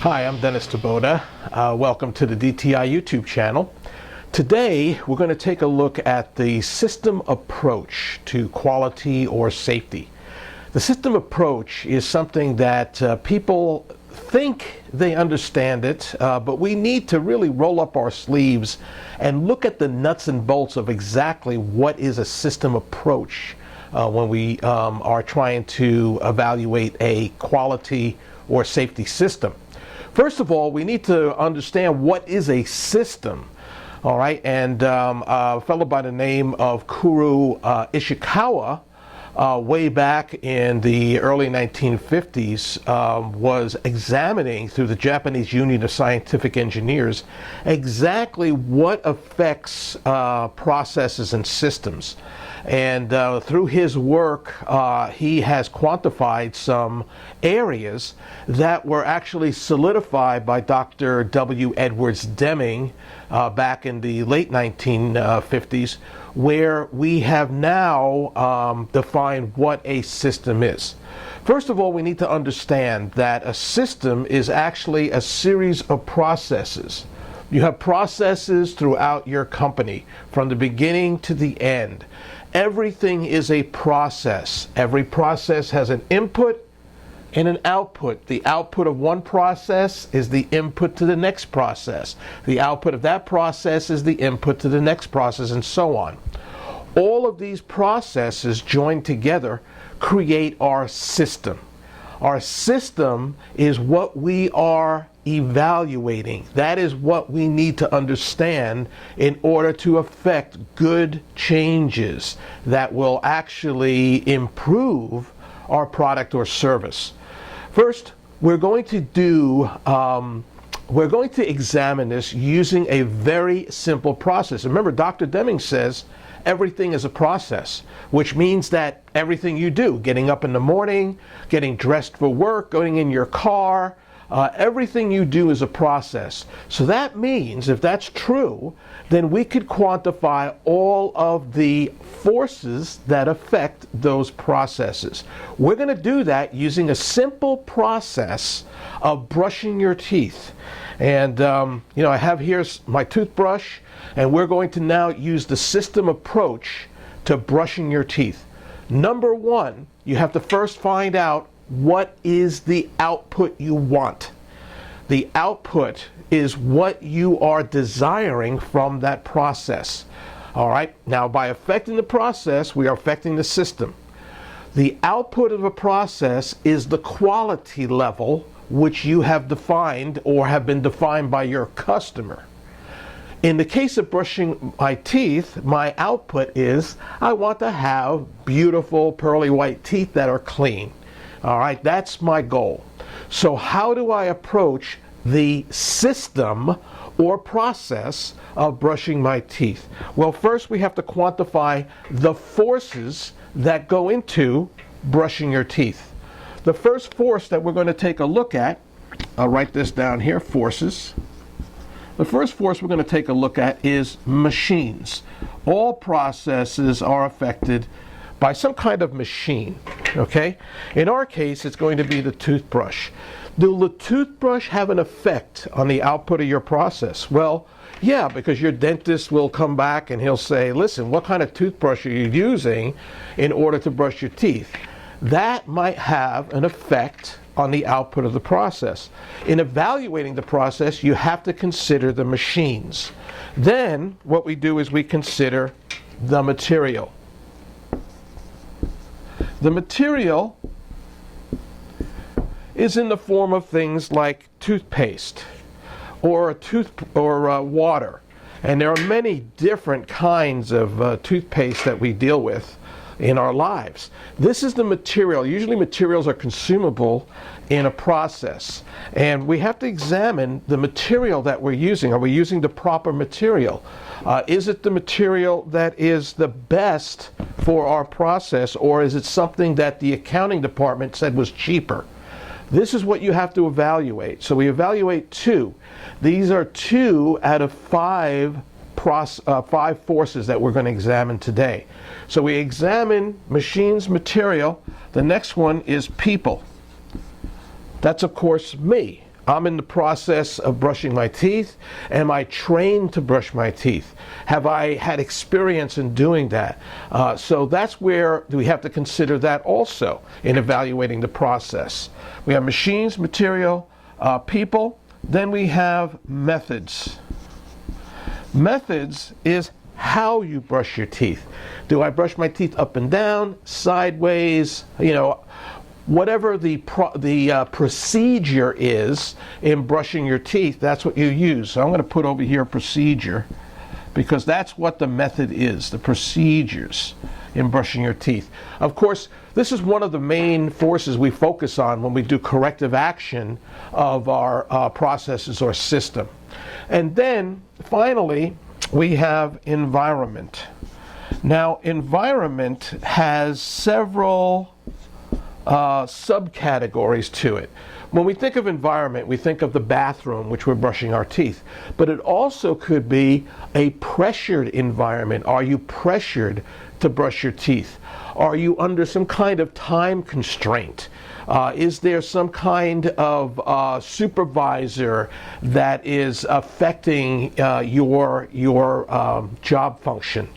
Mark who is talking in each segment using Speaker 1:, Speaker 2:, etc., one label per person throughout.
Speaker 1: Hi, I'm Dennis Taboda. Welcome to the DTI YouTube channel. Today we're going to take a look at the system approach to quality or safety. The system approach is something that people think they understand it, but we need to really roll up our sleeves and look at the nuts and bolts of exactly what is a system approach when we are trying to evaluate a quality or safety system. First of all, we need to understand what is a system. All right, and a fellow by the name of Kuru Ishikawa, way back in the early 1950s, was examining through the Japanese Union of Scientific Engineers exactly what affects processes and systems. And through his work, he has quantified some areas that were actually solidified by Dr. W. Edwards Deming back in the late 1950s, where we have now defined what a system is. First of all, we need to understand that a system is actually a series of processes. You have processes throughout your company from the beginning to the end. Everything is a process. Every process has an input and an output. The output of one process is the input to the next process. The output of that process is the input to the next process, and so on. All of these processes joined together create our system. Our system is what we are evaluating. That is what we need to understand in order to affect good changes that will actually improve our product or service. First, we're going to examine this using a very simple process. Remember, Dr. Deming says everything is a process, which means that everything you do, getting up in the morning, getting dressed for work, going in your car, everything you do is a process. So that means, if that's true, then we could quantify all of the forces that affect those processes. We're going to do that using a simple process of brushing your teeth. And I have here my toothbrush, and we're going to now use the system approach to brushing your teeth. Number one, you have to first find out what is the output you want. The output is what you are desiring from that process. All right, now by affecting the process, we are affecting the system. The output of a process is the quality level which you have defined or have been defined by your customer. In the case of brushing my teeth, my output is I want to have beautiful pearly white teeth that are clean. All right, that's my goal. So how do I approach the system or process of brushing my teeth? Well, first we have to quantify the forces that go into brushing your teeth. The first force that we're going to take a look at, I'll write this down here, forces. The first force we're going to take a look at is machines. All processes are affected by some kind of machine, okay? In our case, it's going to be the toothbrush. Will the toothbrush have an effect on the output of your process? Well, yeah, because your dentist will come back and he'll say, listen, what kind of toothbrush are you using in order to brush your teeth? That might have an effect on the output of the process. In evaluating the process, you have to consider the machines. Then what we do is we consider the material. The material is in the form of things like toothpaste or water. And there are many different kinds of toothpaste that we deal with in our lives. This is the material. Usually materials are consumable in a process. And we have to examine the material that we're using. Are we using the proper material? Is it the material that is the best for our process, or is it something that the accounting department said was cheaper? This is what you have to evaluate. So we evaluate two. These are 2 out of 5 forces that we're going to examine today. So we examine machines, material. The next one is people. That's, of course, me. I'm in the process of brushing my teeth. Am I trained to brush my teeth? Have I had experience in doing that? So that's where we have to consider that also in evaluating the process. We have machines, material, people. Then we have methods. Methods is how you brush your teeth. Do I brush my teeth up and down, sideways, whatever the procedure is in brushing your teeth, that's what you use. So I'm going to put over here procedure, because that's what the method is, the procedures in brushing your teeth. Of course, this is one of the main forces we focus on when we do corrective action of our processes or system. And then finally, we have environment. Now, environment has several subcategories to it. When we think of environment, we think of the bathroom, which we're brushing our teeth. But it also could be a pressured environment. Are you pressured to brush your teeth? Are you under some kind of time constraint? Is there some kind of supervisor that is affecting your job function?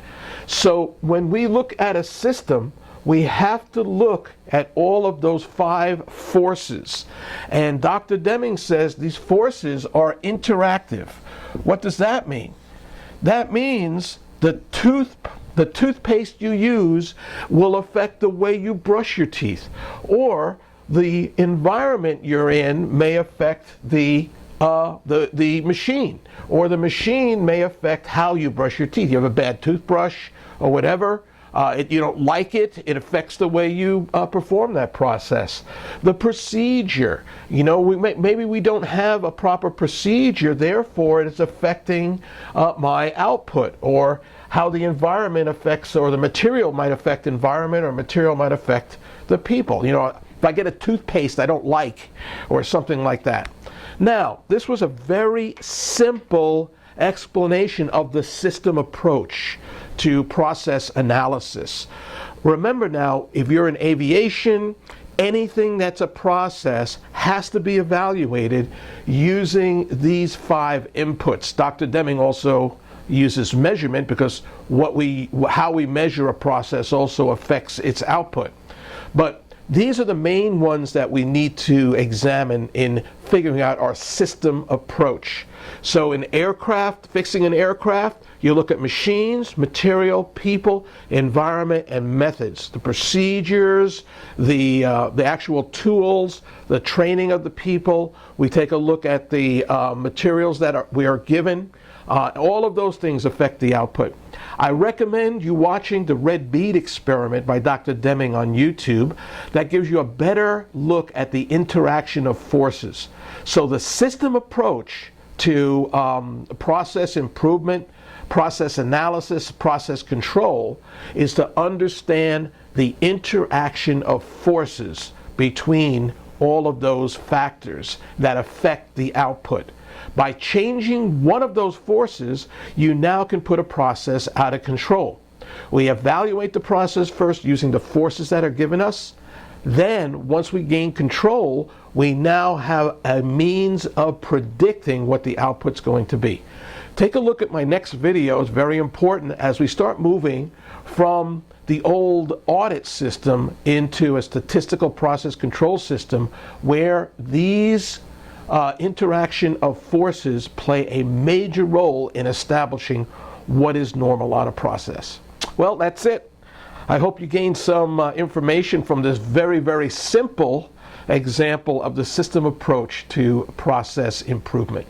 Speaker 1: So when we look at a system, we have to look at all of those 5 forces. And Dr. Deming says these forces are interactive. What does that mean? That means the toothpaste you use will affect the way you brush your teeth, or the environment you're in may affect the machine, or the machine may affect how you brush your teeth. You have a bad toothbrush or whatever, you don't like it, it affects the way you perform that process. The procedure, maybe we don't have a proper procedure, therefore it's affecting my output, or how the environment affects, or the material might affect environment, or material might affect the people. If I get a toothpaste I don't like, or something like that. Now, this was a very simple explanation of the system approach to process analysis. Remember now, if you're in aviation, anything that's a process has to be evaluated using these 5 inputs. Dr. Deming also uses measurement, because how we measure a process also affects its output. But these are the main ones that we need to examine in figuring out our system approach. So in fixing an aircraft, you look at machines, material, people, environment, and methods. The procedures, the actual tools, the training of the people. We take a look at the materials that we are given. All of those things affect the output. I recommend you watching the red bead experiment by Dr. Deming on YouTube. That gives you a better look at the interaction of forces. So the system approach to process improvement, process analysis, process control is to understand the interaction of forces between all of those factors that affect the output. By changing one of those forces, you now can put a process out of control. We evaluate the process first using the forces that are given us. Then, once we gain control, we now have a means of predicting what the output's going to be. Take a look at my next video. It's very important as we start moving from the old audit system into a statistical process control system, where these interaction of forces play a major role in establishing what is normal on a process. Well, that's it. I hope you gained some information from this very, very simple example of the system approach to process improvement.